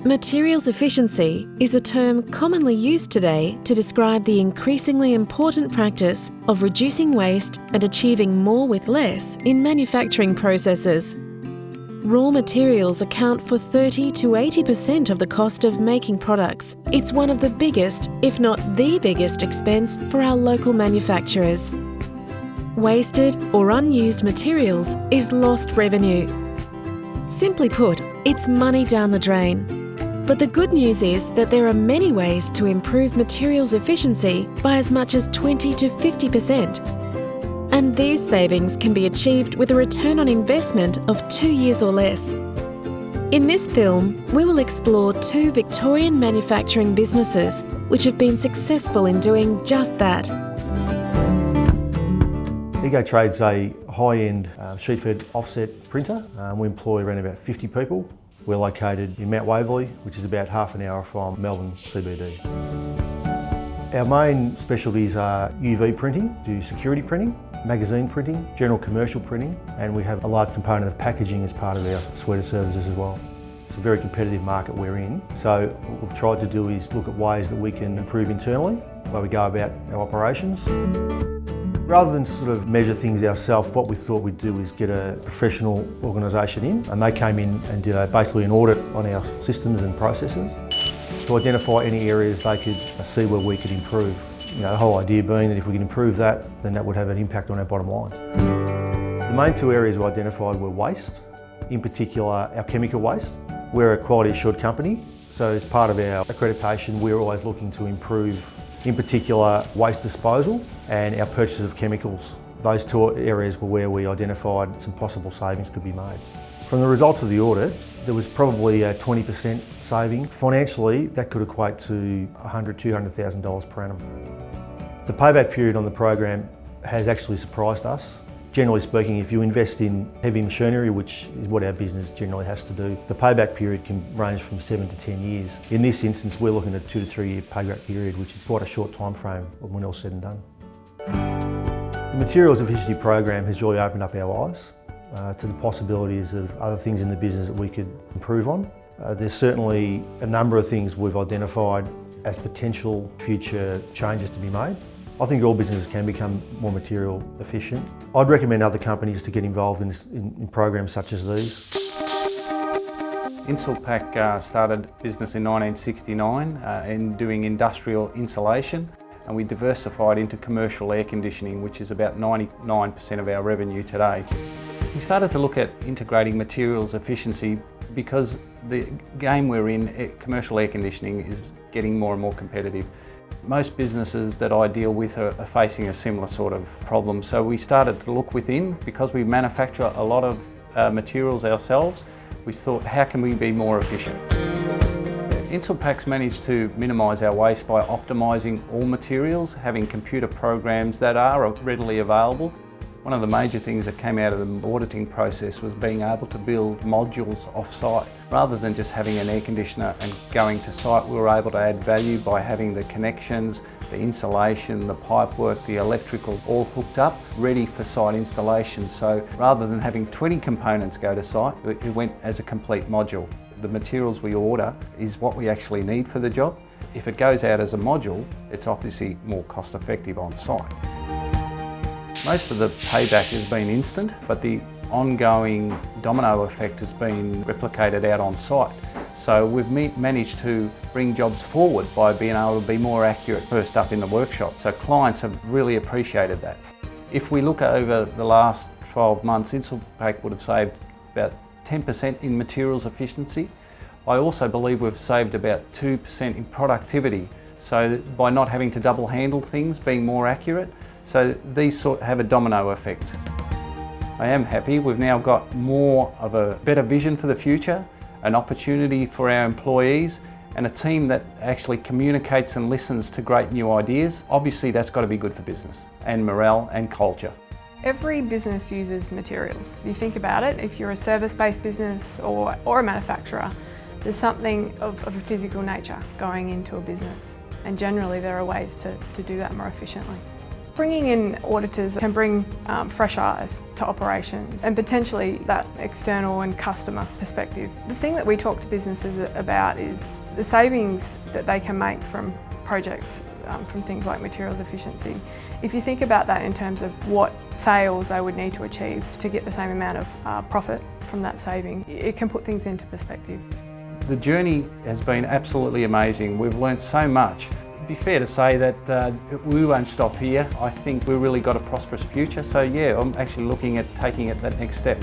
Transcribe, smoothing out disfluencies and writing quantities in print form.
Materials efficiency is a term commonly used today to describe the increasingly important practice of reducing waste and achieving more with less in manufacturing processes. Raw materials account for 30 to 80% of the cost of making products. It's one of the biggest, if not the biggest, expense for our local manufacturers. Wasted or unused materials is lost revenue. Simply put, it's money down the drain. But the good news is that there are many ways to improve materials efficiency by as much as 20 to 50%. And these savings can be achieved with a return on investment of 2 years or less. In this film, we will explore 2 Victorian manufacturing businesses which have been successful in doing just that. Ecotrade's a high-end sheet-fed offset printer. We employ around about 50 people. We're located in Mount Waverley, which is about half an hour from Melbourne CBD. Our main specialties are UV printing, do security printing, magazine printing, general commercial printing, and we have a large component of packaging as part of our suite of services as well. It's a very competitive market we're in, so what we've tried to do is look at ways that we can improve internally, where we go about our operations. Rather than sort of measure things ourselves, what we thought we'd do is get a professional organisation in, and they came in and did basically an audit on our systems and processes to identify any areas they could see where we could improve. The whole idea being that if we can improve that, then that would have an impact on our bottom line. The main 2 areas we identified were waste, in particular our chemical waste. We're a quality assured company, so as part of our accreditation, we're always looking to improve, in particular, waste disposal and our purchases of chemicals. Those 2 areas were where we identified some possible savings could be made. From the results of the audit, there was probably a 20% saving. Financially, that could equate to $100,000 to $200,000 per annum. The payback period on the program has actually surprised us. Generally speaking, if you invest in heavy machinery, which is what our business generally has to do, the payback period can range from 7 to 10 years. In this instance, we're looking at a 2 to 3 year payback period, which is quite a short time frame when all's said and done. The materials efficiency program has really opened up our eyes to the possibilities of other things in the business that we could improve on. There's certainly a number of things we've identified as potential future changes to be made. I think all businesses can become more material efficient. I'd recommend other companies to get involved in programs such as these. Insulpac started business in 1969 in doing industrial insulation, and we diversified into commercial air conditioning, which is about 99% of our revenue today. We started to look at integrating materials efficiency because the game we're in, commercial air conditioning, is getting more and more competitive. Most businesses that I deal with are facing a similar sort of problem, so we started to look within. Because we manufacture a lot of materials ourselves, we thought, how can we be more efficient? Insulpac's managed to minimise our waste by optimising all materials, having computer programs that are readily available. One of the major things that came out of the auditing process was being able to build modules off-site. Rather than just having an air conditioner and going to site, we were able to add value by having the connections, the insulation, the pipework, the electrical all hooked up, ready for site installation. So rather than having 20 components go to site, it went as a complete module. The materials we order is what we actually need for the job. If it goes out as a module, it's obviously more cost effective on site. Most of the payback has been instant, but the ongoing domino effect has been replicated out on site. So we've managed to bring jobs forward by being able to be more accurate first up in the workshop. So clients have really appreciated that. If we look over the last 12 months, Insulpac would have saved about 10% in materials efficiency. I also believe we've saved about 2% in productivity. So by not having to double handle things, being more accurate. So these sort of have a domino effect. I am happy. We've now got more of a better vision for the future, an opportunity for our employees, and a team that actually communicates and listens to great new ideas. Obviously that's got to be good for business and morale and culture. Every business uses materials. If you think about it, if you're a service-based business or a manufacturer, there's something of a physical nature going into a business. And generally there are ways to do that more efficiently. Bringing in auditors can bring fresh eyes to operations and potentially that external and customer perspective. The thing that we talk to businesses about is the savings that they can make from projects, from things like materials efficiency. If you think about that in terms of what sales they would need to achieve to get the same amount of profit from that saving, it can put things into perspective. The journey has been absolutely amazing. We've learnt so much. It'd be fair to say that we won't stop here. I think we've really got a prosperous future. So yeah, I'm actually looking at taking it that next step.